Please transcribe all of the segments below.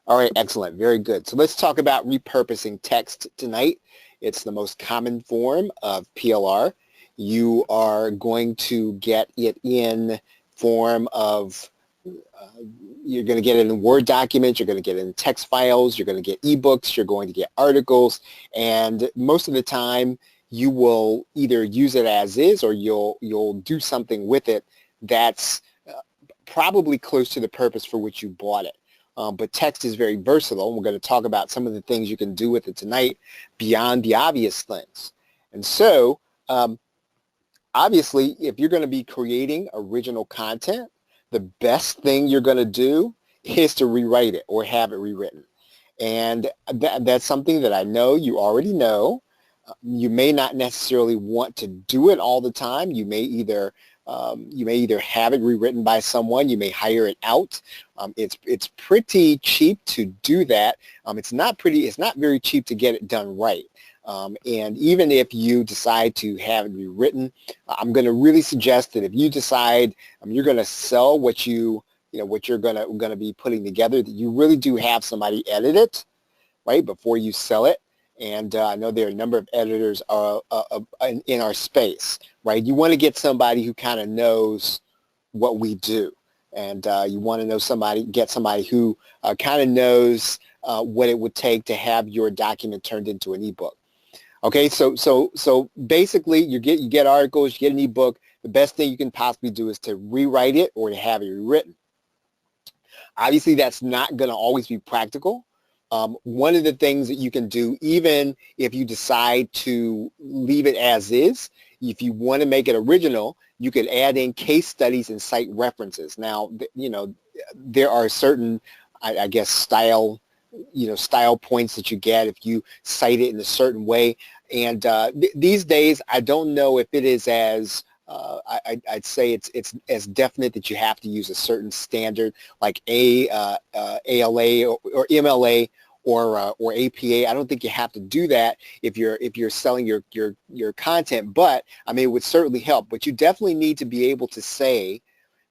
All right, excellent. Very good. So let's talk about repurposing text tonight. It's the most common form of PLR. You are going to get it in form of, you're going to get it in Word documents, you're going to get it in text files, you're going to get ebooks, you're going to get articles, and most of the time you will either use it as is or you'll do something with it that's probably close to the purpose for which you bought it. But text is very versatile, and we're going to talk about some of the things you can do with it tonight beyond the obvious things. And so, obviously, if you're going to be creating original content, the best thing you're going to do is to rewrite it or have it rewritten. And that's something that I know you already know. You may not necessarily want to do it all the time. You may either have it rewritten by someone. You may hire it out. It's pretty cheap to do that. It's not very cheap to get it done right. And even if you decide to have it rewritten, I'm going to really suggest that if you decide you're going to sell what you're going to be putting together, that you really do have somebody edit it, right, before you sell it. And I know there are a number of editors in our space, right? You want to get somebody who kind of knows what we do, and you want to get somebody who kind of knows what it would take to have your document turned into an ebook. Okay, so basically, you get articles, you get an ebook. The best thing you can possibly do is to rewrite it or to have it rewritten. Obviously, that's not going to always be practical. One of the things that you can do, even if you decide to leave it as is, if you want to make it original, you could add in case studies and cite references. Now, there are certain, I guess, style points that you get if you cite it in a certain way. And these days, I don't know if it is as I'd say it's as definite that you have to use a certain standard like ALA or MLA or APA. I don't think you have to do that if you're selling your content, but I mean, it would certainly help. But you definitely need to be able to say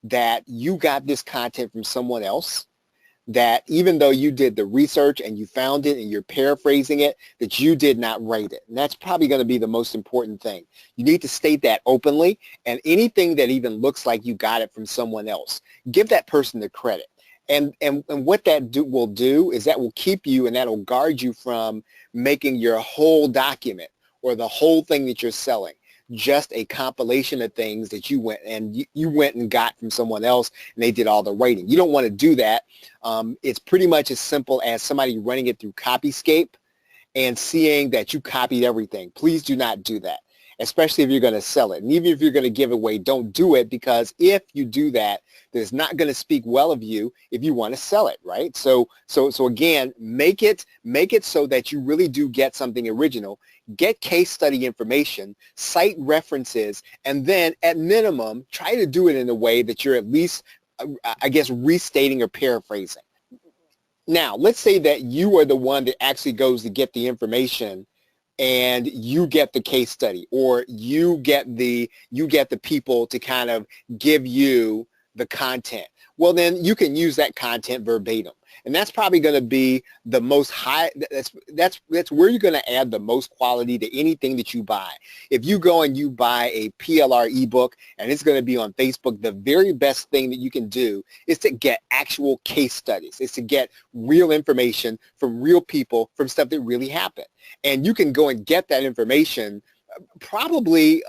that you got this content from someone else, that even though you did the research and you found it and you're paraphrasing it, that you did not write it. And that's probably going to be the most important thing. You need to state that openly, and anything that even looks like you got it from someone else, give that person the credit. And what that will do is that will keep you and that will guard you from making your whole document or the whole thing that you're selling just a compilation of things that you went and got from someone else and they did all the writing. You don't want to do that. It's pretty much as simple as somebody running it through Copyscape and seeing that you copied everything. Please do not do that, especially if you're going to sell it. And even if you're going to give it away, don't do it, because if you do that, it's not going to speak well of you if you want to sell it, right? So again, make it so that you really do get something original. Get case study information, cite references, and then at minimum, try to do it in a way that you're at least, I guess, restating or paraphrasing. Now, let's say that you are the one that actually goes to get the information and you get the case study, or you get the people to kind of give you the content. Well, then you can use that content verbatim. And that's probably going to be the most high, that's where you're going to add the most quality to anything that you buy. If you go and you buy a PLR ebook and it's going to be on Facebook, the very best thing that you can do is to get actual case studies. It's to get real information from real people, from stuff that really happened. And you can go and get that information probably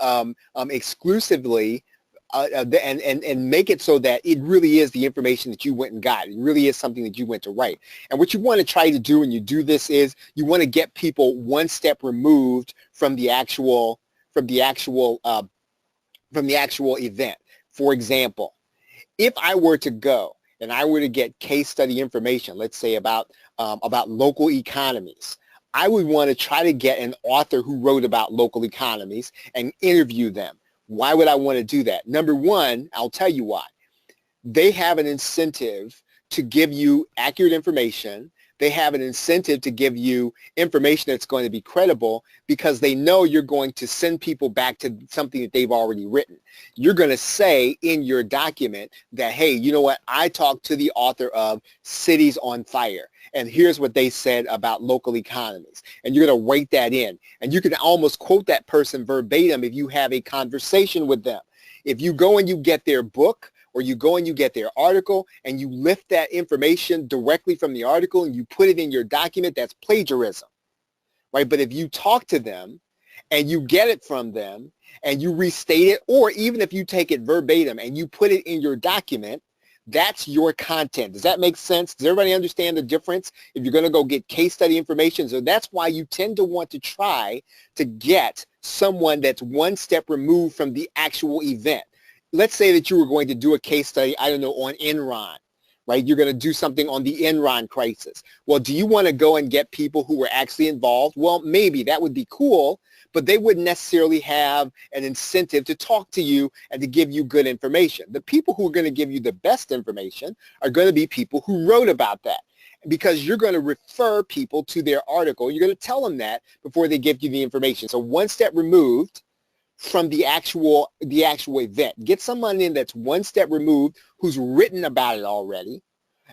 exclusively and make it so that it really is the information that you went and got. It really is something that you went to write. And what you want to try to do when you do this is you want to get people one step removed from the actual event. For example, if I were to go and I were to get case study information, let's say about local economies, I would want to try to get an author who wrote about local economies and interview them. Why would I want to do that? Number one, I'll tell you why. They have an incentive to give you accurate information. they have an incentive to give you information that's going to be credible because they know you're going to send people back to something that they've already written. You're going to say in your document that, hey, you know what, I talked to the author of Cities on Fire, and here's what they said about local economies. And you're going to write that in. And you can almost quote that person verbatim if you have a conversation with them. If you go and you get their book, or you go and you get their article and you lift that information directly from the article and you put it in your document, that's plagiarism, right? But if you talk to them and you get it from them and you restate it, or even if you take it verbatim and you put it in your document, that's your content. Does that make sense? Does everybody understand the difference? If you're going to go get case study information, so that's why you tend to want to try to get someone that's one step removed from the actual event. Let's say that you were going to do a case study, I don't know, on Enron, right? You're going to do something on the Enron crisis. Well, do you want to go and get people who were actually involved? Well, maybe that would be cool, but they wouldn't necessarily have an incentive to talk to you and to give you good information. The people who are going to give you the best information are going to be people who wrote about that, because you're going to refer people to their article. You're going to tell them that before they give you the information. So one step removed from the actual event. Get someone in that's one step removed who's written about it already.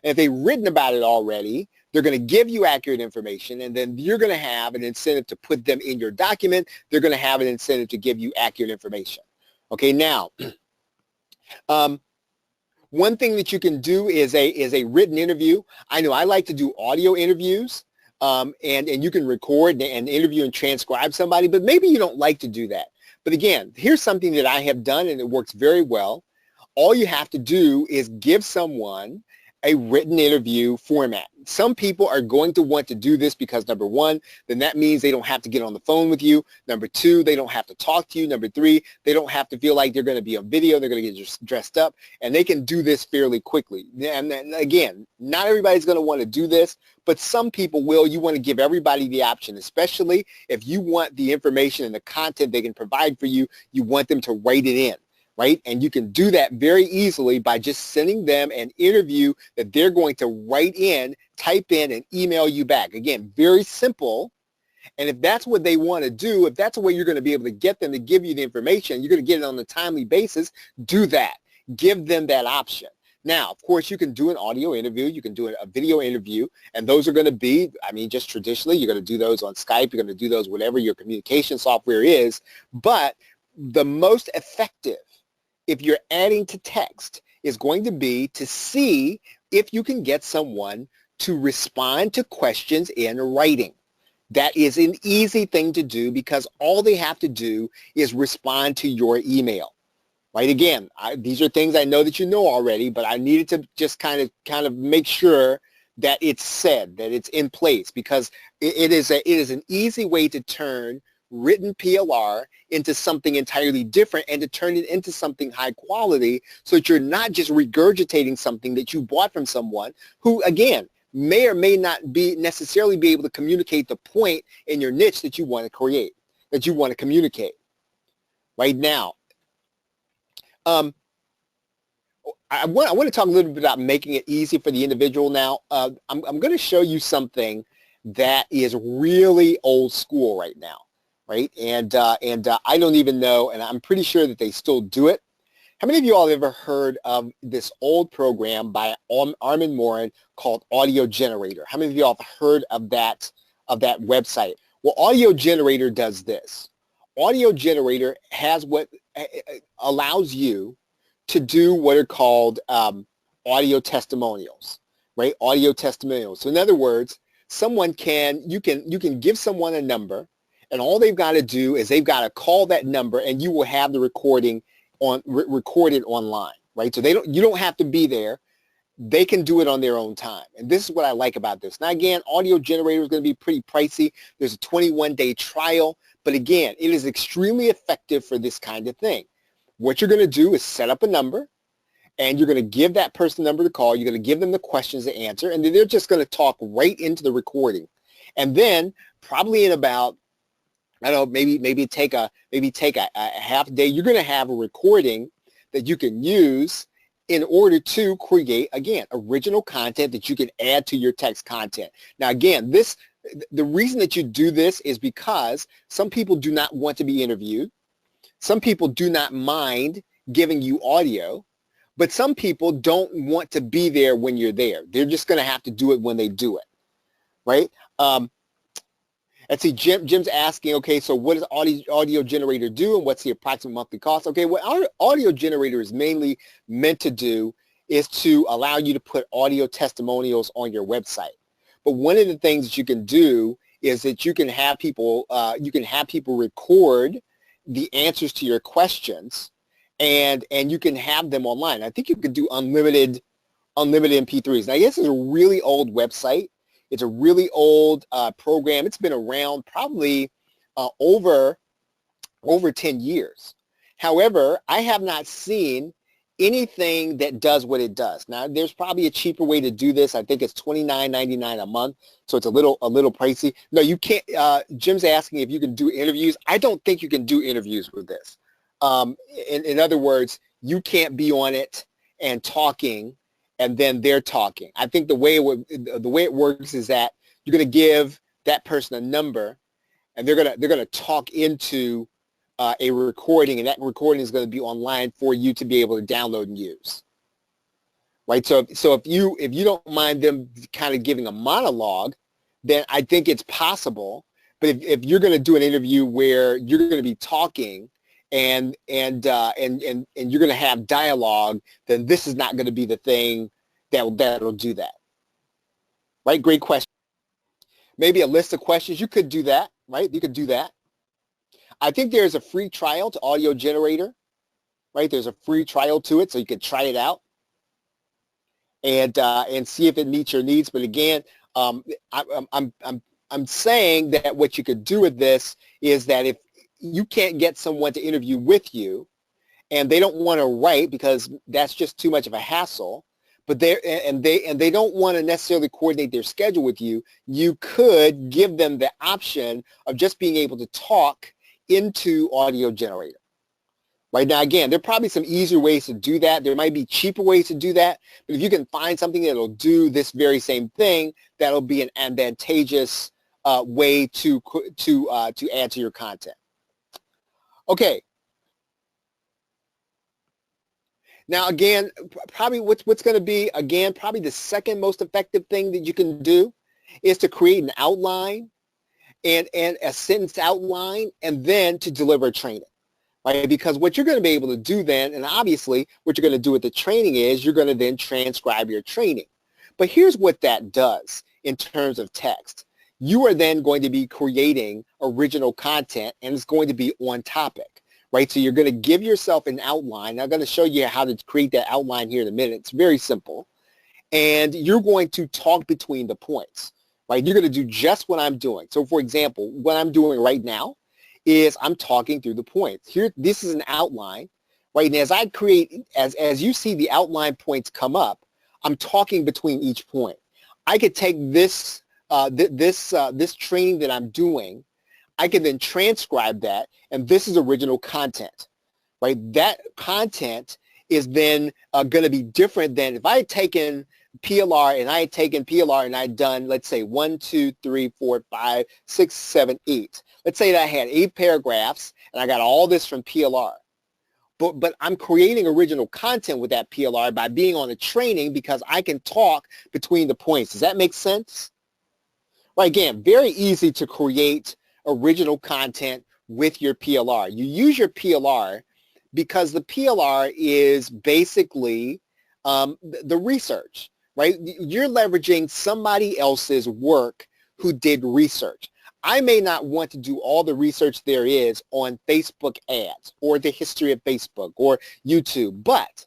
And if they've written about it already, they're going to give you accurate information, and then you're going to have an incentive to put them in your document. They're going to have an incentive to give you accurate information. Okay, now, one thing that you can do is a written interview. I know I like to do audio interviews, and you can record and interview and transcribe somebody, but maybe you don't like to do that. But again, here's something that I have done and it works very well. All you have to do is give someone a written interview format. Some people are going to want to do this because, number one, then that means they don't have to get on the phone with you. Number two, they don't have to talk to you. Number three, they don't have to feel like they're going to be on video. They're going to get dressed up, and they can do this fairly quickly. And again, not everybody's going to want to do this, but some people will. You want to give everybody the option, especially if you want the information and the content they can provide for you, you want them to write it in. Right? And you can do that very easily by just sending them an interview that they're going to write in, type in, and email you back. Again, very simple. And if that's what they want to do, if that's the way you're going to be able to get them to give you the information, you're going to get it on a timely basis, do that. Give them that option. Now, of course, you can do an audio interview, you can do a video interview, and those are going to be, I mean, just traditionally, you're going to do those on Skype, you're going to do those whatever your communication software is, but the most effective, if you're adding to text, is going to be to see if you can get someone to respond to questions in writing. That is an easy thing to do because all they have to do is respond to your email. Right? Again, these are things I know that you know already, but I needed to just kind of make sure that it's said, that it's in place, because it is an easy way to turn written PLR into something entirely different and to turn it into something high quality so that you're not just regurgitating something that you bought from someone who, again, may or may not be necessarily be able to communicate the point in your niche that you want to create, that you want to communicate. Right now, I want to talk a little bit about making it easy for the individual now. I'm going to show you something that is really old school right now. Right? And I don't even know, and I'm pretty sure that they still do it. How many of you all have ever heard of this old program by Armin Morin called Audio Generator? How many of you all have heard of that website? Well, Audio Generator does this. Audio Generator has what allows you to do what are called audio testimonials, right? Audio testimonials. So in other words, you can give someone a number, and all they've got to do is they've got to call that number, and you will have the recording recorded online, right? So you don't have to be there. They can do it on their own time. And this is what I like about this. Now, again, Audio Generator is going to be pretty pricey. There's a 21-day trial. But again, it is extremely effective for this kind of thing. What you're going to do is set up a number, and you're going to give that person the number to call. You're going to give them the questions to answer, and then they're just going to talk right into the recording. And then probably in about, I don't know, maybe take a half day, you're going to have a recording that you can use in order to create, again, original content that you can add to your text content. Now, again, the reason that you do this is because some people do not want to be interviewed. Some people do not mind giving you audio, but some people don't want to be there when you're there. They're just going to have to do it when they do it, right? Let's see, Jim's asking, okay, so what does audio generator do and what's the approximate monthly cost? Okay, what our audio generator is mainly meant to do is to allow you to put audio testimonials on your website. But one of the things that you can do is that you can have people record the answers to your questions, and you can have them online. I think you could do unlimited MP3s. Now, I guess it's a really old website. It's a really old program. It's been around probably over 10 years. However, I have not seen anything that does what it does. Now, there's probably a cheaper way to do this. I think it's $29.99 a month, so it's a little pricey. No, you can't. Jim's asking if you can do interviews. I don't think you can do interviews with this. In other words, you can't be on it and talking and then they're talking. I think the way it works is that you're going to give that person a number, and they're going to talk into a recording, and that recording is going to be online for you to be able to download and use. Right. So if you don't mind them kind of giving a monologue, then I think it's possible. But if you're going to do an interview where you're going to be talking and you're going to have dialogue, then this is not going to be the thing that'll do that. Right? Great question. Maybe a list of questions. You could do that, right? You could do that. I think there's a free trial to Audio Generator, right? There's a free trial to it, so you can try it out and see if it meets your needs. But again, I'm saying that what you could do with this is that if you can't get someone to interview with you and they don't want to write because that's just too much of a hassle, but they don't want to necessarily coordinate their schedule with you, you could give them the option of just being able to talk into Audio Generator. Right now, again, there are probably some easier ways to do that. There might be cheaper ways to do that, but if you can find something that'll do this very same thing, that'll be an advantageous way to add to your content. Okay. Now, again, probably what's going to be, again, probably the second most effective thing that you can do is to create an outline and a sentence outline, and then to deliver training, right? Because what you're going to be able to do then, and obviously what you're going to do with the training is you're going to then transcribe your training. But here's what that does in terms of text. You are then going to be creating original content, and it's going to be on topic. Right, so you're going to give yourself an outline. I'm going to show you how to create that outline here in a minute. It's very simple. And you're going to talk between the points, right? You're going to do just what I'm doing. So, for example, what I'm doing right now is I'm talking through the points. Here, this is an outline, right? And as I create, as you see the outline points come up, I'm talking between each point. I could take this this training that I'm doing, I can then transcribe that, and this is original content, right? That content is then going to be different than if I had taken PLR and I had done, let's say, 1, 2, 3, 4, 5, 6, 7, 8. Let's say that I had 8 paragraphs, and I got all this from PLR. But I'm creating original content with that PLR by being on a training because I can talk between the points. Does that make sense? Right, again, very easy to create original content with your PLR. You use your PLR because the PLR is basically the research, right? You're leveraging somebody else's work who did research. I may not want to do all the research there is on Facebook ads or the history of Facebook or YouTube, but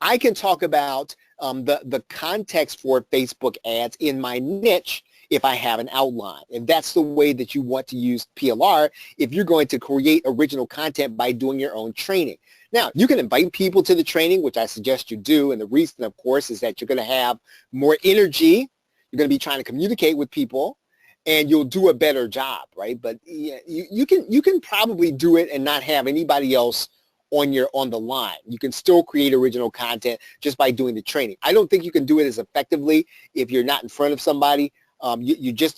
I can talk about the context for Facebook ads in my niche if I have an outline. And that's the way that you want to use PLR if you're going to create original content by doing your own training. Now, you can invite people to the training, which I suggest you do. And the reason, of course, is that you're going to have more energy. You're going to be trying to communicate with people, and you'll do a better job, right? But you can probably do it and not have anybody else on the line. You can still create original content just by doing the training. I don't think you can do it as effectively if you're not in front of somebody. You just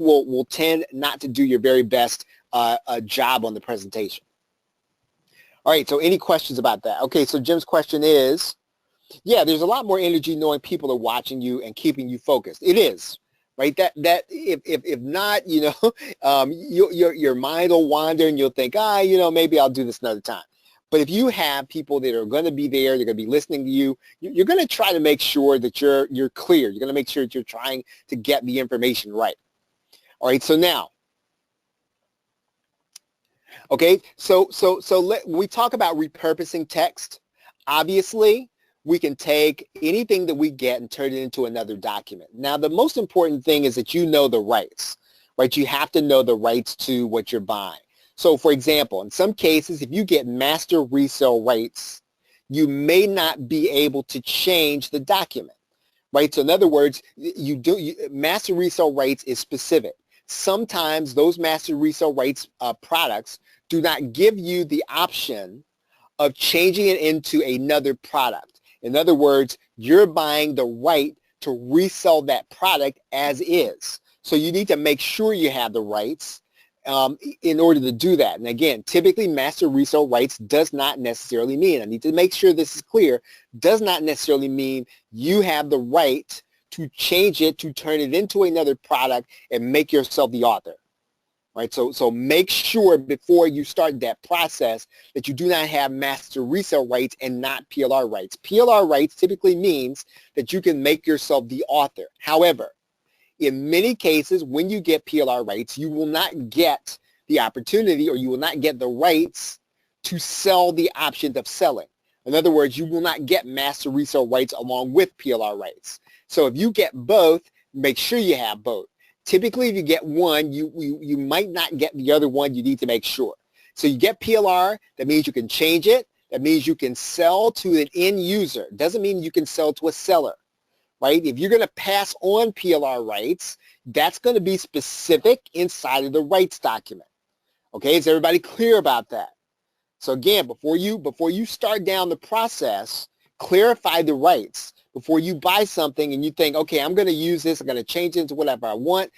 will tend not to do your very best job on the presentation. All right, so any questions about that? Okay, so Jim's question is, yeah, there's a lot more energy knowing people are watching you and keeping you focused. It is, right? That if not, your mind will wander and you'll think, maybe I'll do this another time. But if you have people that are going to be there, they're going to be listening to you, you're going to try to make sure that you're clear. You're going to make sure that you're trying to get the information right. All right, so now, okay, so when we talk about repurposing text, obviously, we can take anything that we get and turn it into another document. Now, the most important thing is that you know the rights, right? You have to know the rights to what you're buying. So, for example, in some cases, if you get master resale rights, you may not be able to change the document, right? So, in other words, master resale rights is specific. Sometimes those master resale rights products do not give you the option of changing it into another product. In other words, you're buying the right to resell that product as is. So you need to make sure you have the rights in order to do that. And again, typically master resale rights does not necessarily mean, I need to make sure this is clear, does not necessarily mean you have the right to change it, to turn it into another product and make yourself the author. Right? So make sure before you start that process that you do not have master resale rights and not PLR rights. PLR rights typically means that you can make yourself the author. However, in many cases, when you get PLR rights, you will not get the opportunity or you will not get the rights to sell the option of selling. In other words, you will not get master resale rights along with PLR rights. So if you get both, make sure you have both. Typically, if you get one, you might not get the other one. You need to make sure. So you get PLR. That means you can change it. That means you can sell to an end user. Doesn't mean you can sell to a seller, right? If you're going to pass on PLR rights, that's going to be specific inside of the rights document. Okay, is everybody clear about that? So again, before you start down the process, clarify the rights. Before you buy something and you think, okay, I'm going to use this, I'm going to change it into whatever I want,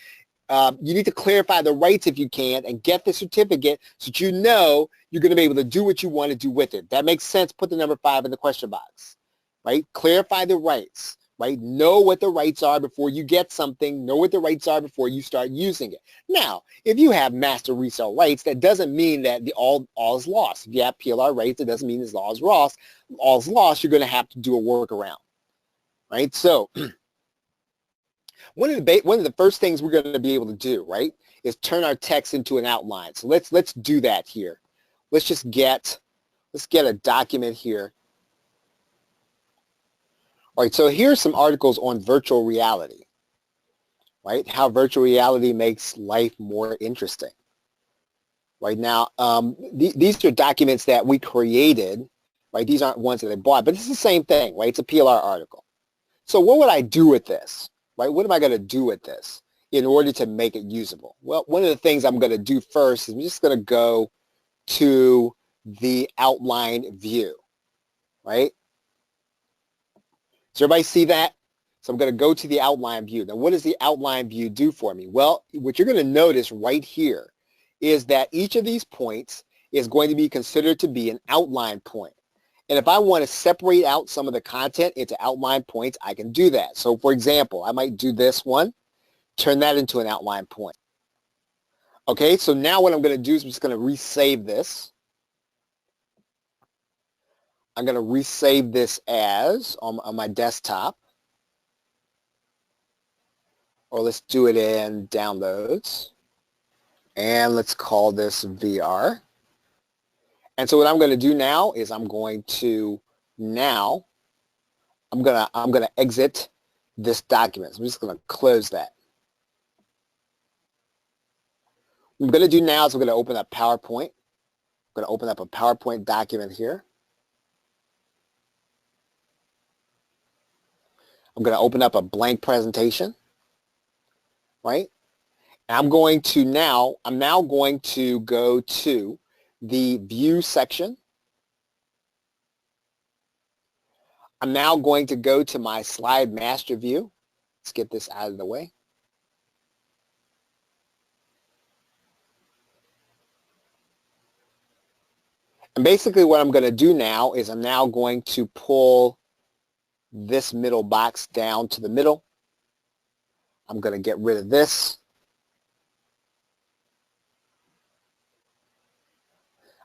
you need to clarify the rights if you can and get the certificate so that you know you're going to be able to do what you want to do with it. That makes sense. Put the number 5 in the question box, right? Clarify the rights, right? Know what the rights are before you get something. Know what the rights are before you start using it. Now, if you have master resale rights, that doesn't mean that all is lost. If you have PLR rights, it doesn't mean it's all is lost. All is lost, you're going to have to do a workaround. Right, so one of the first things we're going to be able to do, right, is turn our text into an outline. So let's do that here. Let's get a document here. All right, so here's some articles on virtual reality, right? How virtual reality makes life more interesting. Right now, these are documents that we created, right? These aren't ones that I bought, but it's the same thing, right? It's a PLR article. So what would I do with this, right? What am I going to do with this in order to make it usable? Well, one of the things I'm going to do first is I'm just going to go to the outline view, right? Does everybody see that? So I'm going to go to the outline view. Now, what does the outline view do for me? Well, what you're going to notice right here is that each of these points is going to be considered to be an outline point. And if I want to separate out some of the content into outline points, I can do that. So for example, I might do this one, turn that into an outline point. Okay, so now what I'm going to do is I'm just going to resave this. I'm going to resave this as on my desktop. Or let's do it in downloads. And let's call this VR. And so what I'm going to do now is I'm going to exit this document. So I'm just going to close that. What I'm going to do now is I'm going to open up PowerPoint. I'm going to open up a PowerPoint document here. I'm going to open up a blank presentation, right? And I'm now going to go to the view section, I'm now going to go to my slide master view. Let's get this out of the way. And basically what I'm going to do now is I'm now going to pull this middle box down to the middle. I'm going to get rid of this.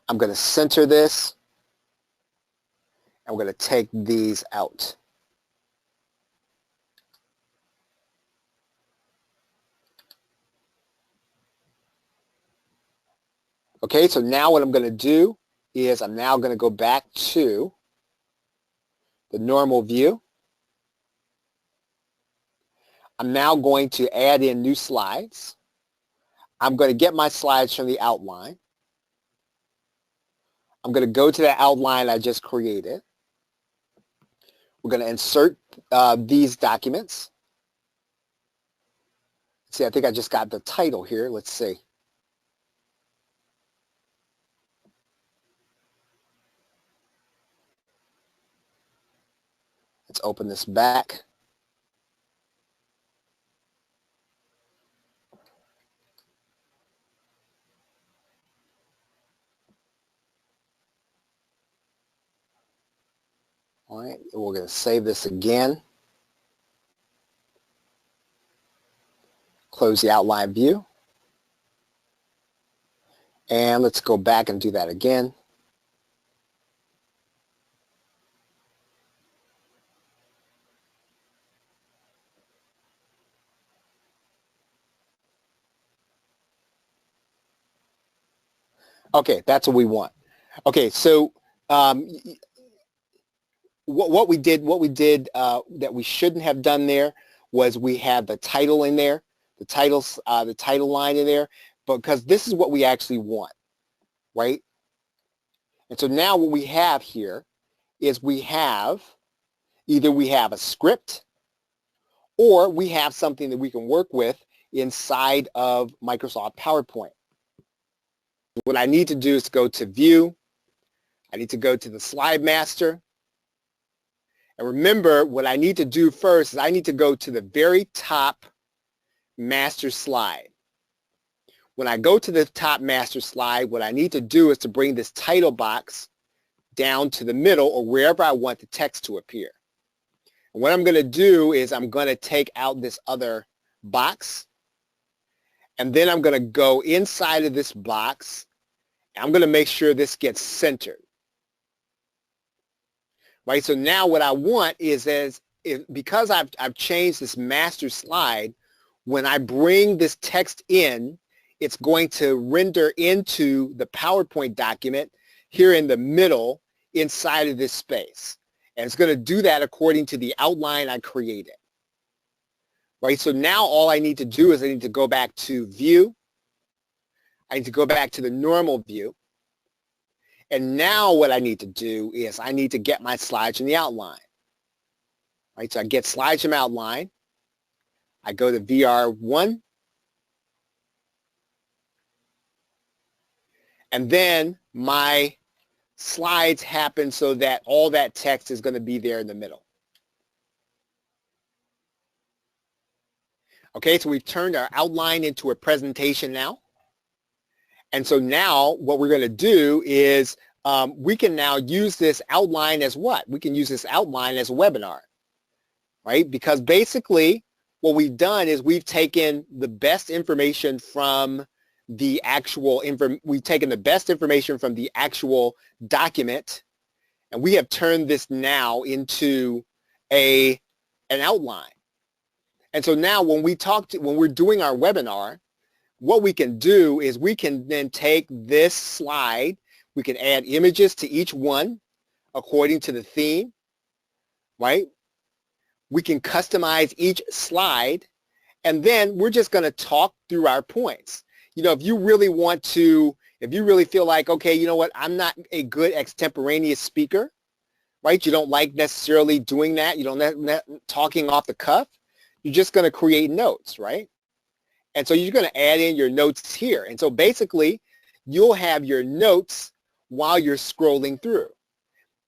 I'm going to center this. And we're going to take these out. Okay, so now what I'm going to do is I'm now going to go back to the normal view. I'm now going to add in new slides. I'm going to get my slides from the outline. I'm going to go to the outline I just created. We're going to insert these documents. See, I think I just got the title here. Let's see. Let's open this back. All right, we're going to save this again. Close the outline view. And let's go back and do that again. Okay, that's what we want. Okay, so what we did that we shouldn't have done there was we had the title in there, the title line in there, because this is what we actually want, right? And so now what we have here is either we have a script or we have something that we can work with inside of Microsoft PowerPoint. What I need to do is go to View. I need to go to the Slide Master. And remember, what I need to do first is I need to go to the very top master slide. When I go to the top master slide, what I need to do is to bring this title box down to the middle or wherever I want the text to appear. And what I'm going to do is I'm going to take out this other box, and then I'm going to go inside of this box. I'm going to make sure this gets centered. Right, so now what I want is because I've changed this master slide, when I bring this text in, it's going to render into the PowerPoint document here in the middle inside of this space. And it's going to do that according to the outline I created. Right, so now all I need to do is I need to go back to View. I need to go back to the normal view. And now what I need to do is I need to get my slides from the outline. Right, so I get slides from outline. I go to VR1. And then my slides happen so that all that text is going to be there in the middle. Okay, so we've turned our outline into a presentation now. And so now what we're going to do is we can now use this outline as what? We can use this outline as a webinar, right? Because basically what we've done is we've taken the best information from the actual document, and we have turned this now into an outline. And so now when we're doing our webinar, what we can do is we can then take this slide, we can add images to each one according to the theme, right? We can customize each slide, and then we're just going to talk through our points. You know, if you really feel like, okay, you know what, I'm not a good extemporaneous speaker, right? You don't like necessarily doing that. You don't talking off the cuff. You're just going to create notes, right? And so you're going to add in your notes here. And so basically, you'll have your notes while you're scrolling through.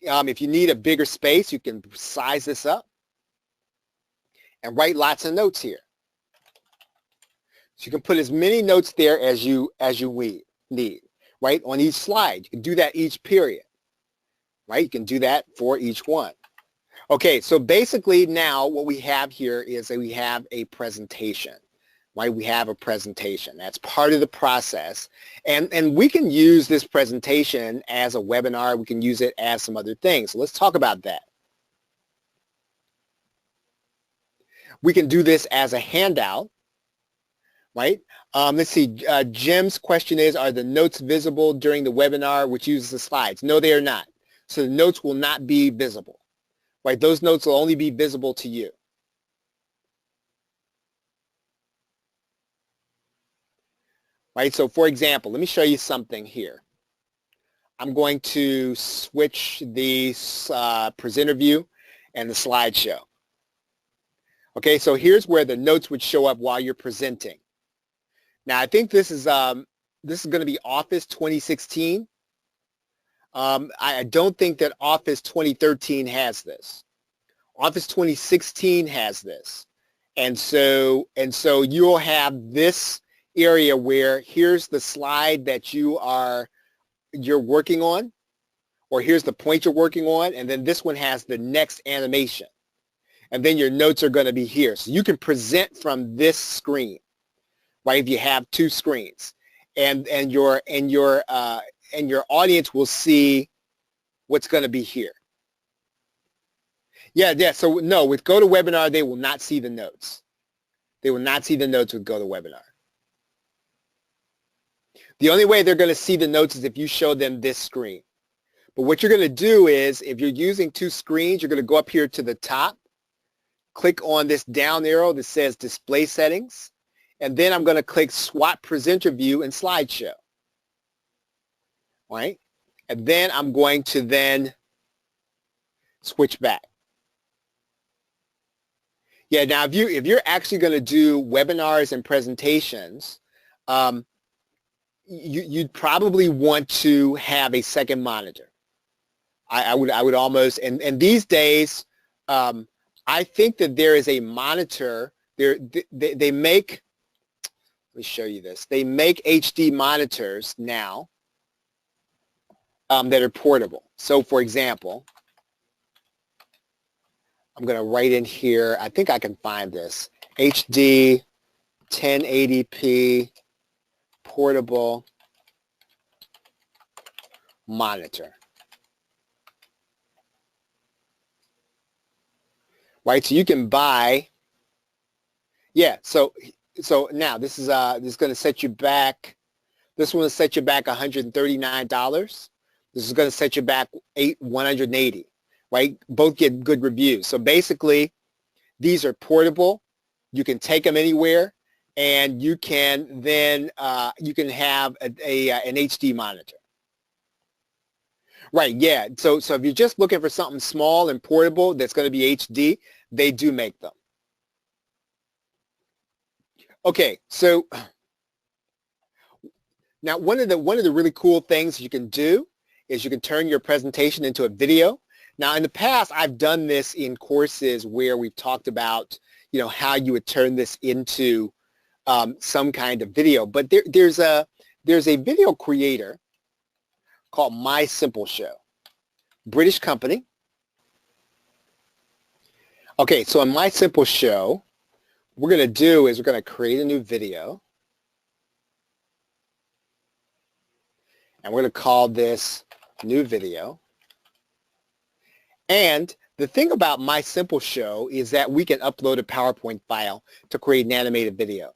If you need a bigger space, you can size this up and write lots of notes here. So you can put as many notes there as you need, right? On each slide. You can do that each period, right? You can do that for each one. Okay, so basically now what we have here is that we have a presentation, right? We have a presentation. That's part of the process. And we can use this presentation as a webinar. We can use it as some other things. So let's talk about that. We can do this as a handout, right? Let's see, Jim's question is, are the notes visible during the webinar which uses the slides? No, they are not. So the notes will not be visible, right? Those notes will only be visible to you. Right, so for example, let me show you something here. I'm going to switch the presenter view and the slideshow. Okay, so here's where the notes would show up while you're presenting. Now, I think this is going to be Office 2016. I don't think that Office 2013 has this. Office 2016 has this, and so you'll have this area where here's the slide that you're working on, or here's the point you're working on, and then this one has the next animation, and then your notes are going to be here. So you can present from this screen, right? If you have two screens, and your audience will see what's going to be here. Yeah. So no, with GoToWebinar, they will not see the notes. They will not see the notes with GoToWebinar. The only way they're going to see the notes is if you show them this screen. But what you're going to do is, if you're using two screens, you're going to go up here to the top, click on this down arrow that says Display Settings, and then I'm going to click Swap Presenter View and Slideshow. All right? And then I'm going to then switch back. Yeah, now if you're actually going to do webinars and presentations, you'd probably want to have a second monitor. I would almost, and these days, I think that there is a monitor. They make, let me show you this. They make HD monitors now that are portable. So for example, I'm going to write in here, I think I can find this, HD 1080p portable monitor. Right, so you can buy, yeah, so now this is going to set you back, this one will set you back $139. This is going to set you back $180, right? Both get good reviews. So basically, these are portable. You can take them anywhere, and you can then you can have an HD monitor. Right, yeah. So if you're just looking for something small and portable that's going to be HD, they do make them. Okay, so now one of the really cool things you can do is you can turn your presentation into a video. Now in the past, I've done this in courses where we've talked about, you know, how you would turn this into some kind of video. But there's a video creator called My Simple Show, British company. Okay, so on My Simple Show, what we're going to do is we're going to create a new video. And we're going to call this new video. And the thing about My Simple Show is that we can upload a PowerPoint file to create an animated video,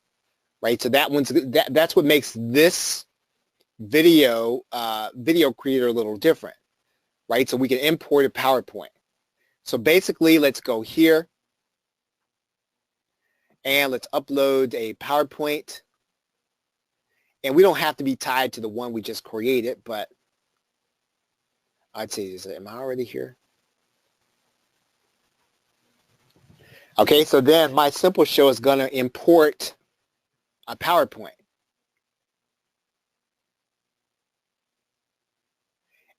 right? So that's what makes this video creator a little different, right? So we can import a PowerPoint. So basically, let's go here and let's upload a PowerPoint. And we don't have to be tied to the one we just created, but I'd say, am I already here? Okay, so then My Simple Show is going to import a PowerPoint.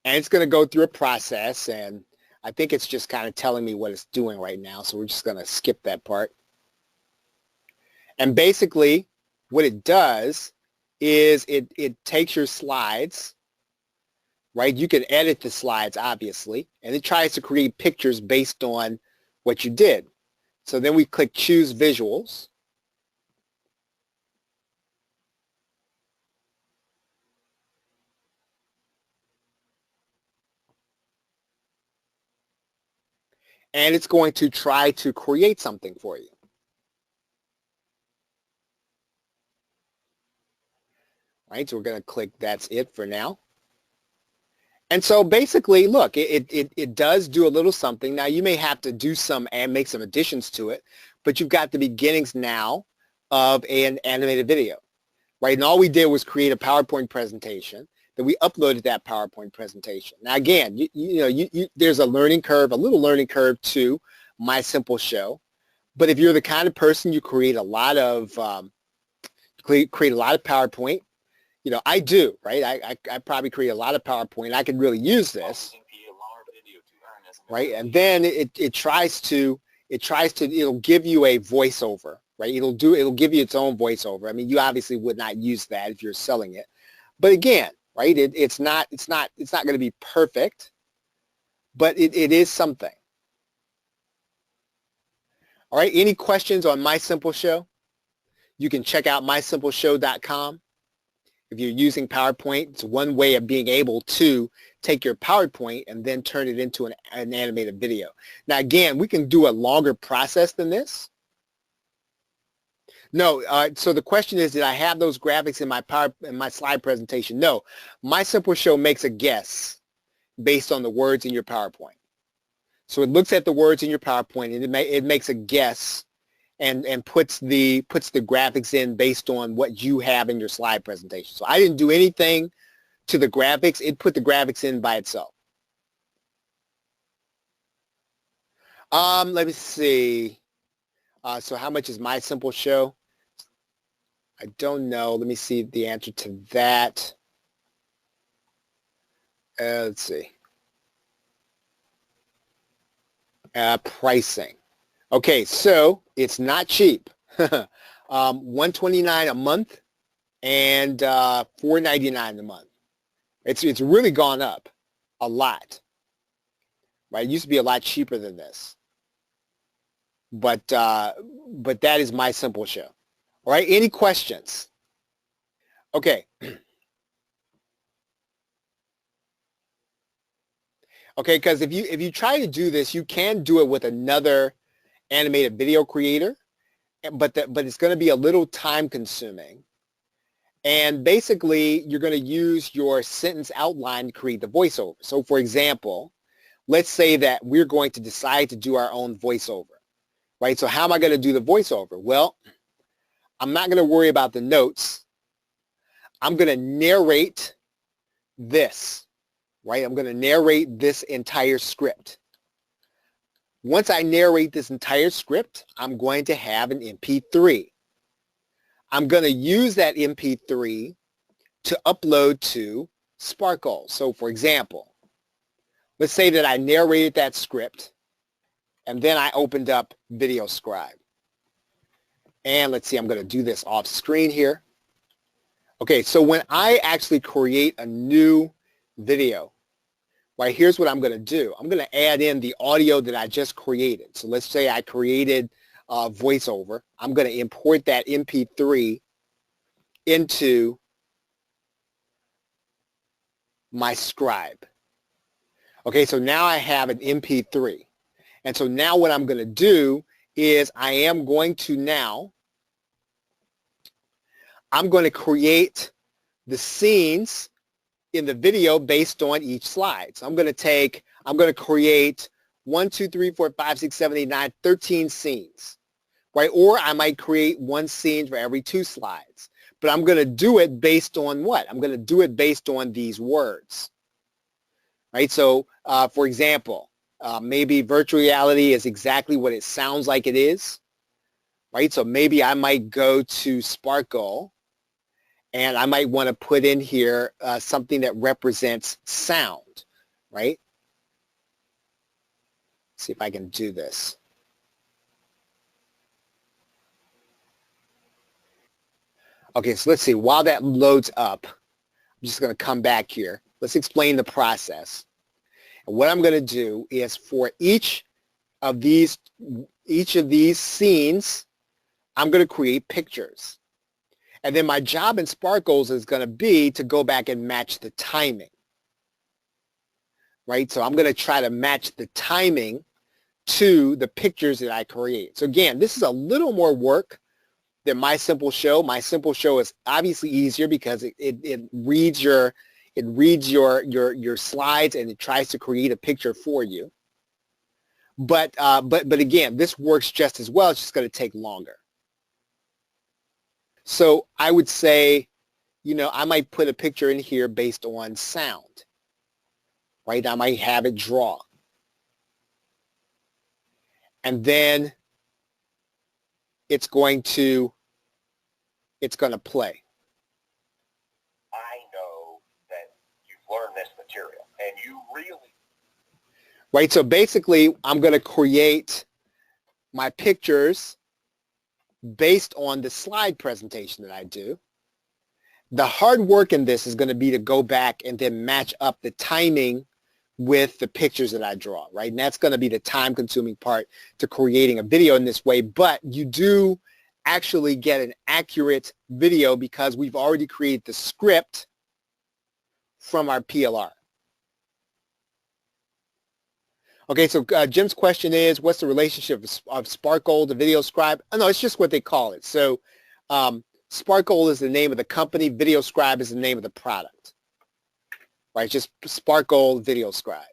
And it's going to go through a process, and I think it's just kind of telling me what it's doing right now, so we're just going to skip that part. And basically, what it does is it takes your slides, right? You can edit the slides, obviously, and it tries to create pictures based on what you did. So then we click Choose Visuals. And it's going to try to create something for you. Right, so we're going to click That's It for now. And so basically, look, it does do a little something. Now, you may have to do some and make some additions to it, but you've got the beginnings now of an animated video, right? And all we did was create a PowerPoint presentation. Then we uploaded that PowerPoint presentation. Now, again, there's a learning curve, a little learning curve to My Simple Show. But if you're the kind of person you create a lot of PowerPoint, I do, right? I probably create a lot of PowerPoint. I could really use this, right? And then it tries to it'll give you a voiceover, right? It'll give you its own voiceover. I mean, you obviously would not use that if you're selling it, but again, right? It's not going to be perfect, but it is something. All right. Any questions on My Simple Show? You can check out mysimpleshow.com. If you're using PowerPoint, it's one way of being able to take your PowerPoint and then turn it into an animated video. Now, again, we can do a longer process than this. No, so the question is, did I have those graphics in my slide presentation? No, My Simple Show makes a guess based on the words in your PowerPoint. So it looks at the words in your PowerPoint and it makes a guess and puts the graphics in based on what you have in your slide presentation. So I didn't do anything to the graphics. It put the graphics in by itself. Let me see. So how much is My Simple Show? I don't know. Let me see the answer to that. Let's see. Pricing. Okay, so it's not cheap. $129 a month and $499 a month. It's really gone up a lot. Right? It used to be a lot cheaper than this. But that is My Simple Show. All right, any questions? Okay. Okay, because if you try to do this, you can do it with another animated video creator, but it's going to be a little time consuming. And basically, you're going to use your sentence outline to create the voiceover. So for example, let's say that we're going to decide to do our own voiceover, right? So how am I going to do the voiceover? Well, I'm not going to worry about the notes. I'm going to narrate this, right? I'm going to narrate this entire script. Once I narrate this entire script, I'm going to have an MP3. I'm going to use that MP3 to upload to Sparkle. So for example, let's say that I narrated that script and then I opened up Video Scribe. And let's see, I'm going to do this off screen here. Okay, so when I actually create a new video, right, here's what I'm going to do. I'm going to add in the audio that I just created. So let's say I created a voiceover. I'm going to import that MP3 into my Scribe. Okay, so now I have an MP3. And so now what I'm going to do is I'm going to create the scenes in the video based on each slide. So I'm going to create 1, 2, 3, 4, 5, 6, 7, 8, 9, 13 scenes, right? Or I might create one scene for every 2 slides. But I'm going to do it based on what? I'm going to do it based on these words, right? So, for example, maybe virtual reality is exactly what it sounds like it is, right? So maybe I might go to Sparkle and I might want to put in here something that represents sound. right? See if I can do this. Okay, so let's see. While that loads up, I'm just going to come back here. Let's explain the process. And what I'm going to do is for each of these scenes, I'm going to create pictures. And then my job in Sparkles is going to be to go back and match the timing. Right? So I'm going to try to match the timing to the pictures that I create. So again, this is a little more work than My Simple Show. My Simple Show is obviously easier because it reads your slides and it tries to create a picture for you. But again, this works just as well. It's just going to take longer. So I would say, you know, I might put a picture in here based on sound, right? I might have it draw. And then it's going to play. I know that you've learned this material and you really... Right, so basically I'm going to create my pictures based on the slide presentation that I do. The hard work in this is going to be to go back and then match up the timing with the pictures that I draw, right? And that's going to be the time-consuming part to creating a video in this way, but you do actually get an accurate video because we've already created the script from our PLR. Okay, so Jim's question is, what's the relationship of Sparkle to Video Scribe? Oh, no, it's just what they call it. So Sparkle is the name of the company. Video Scribe is the name of the product. Right, just Sparkle Video Scribe.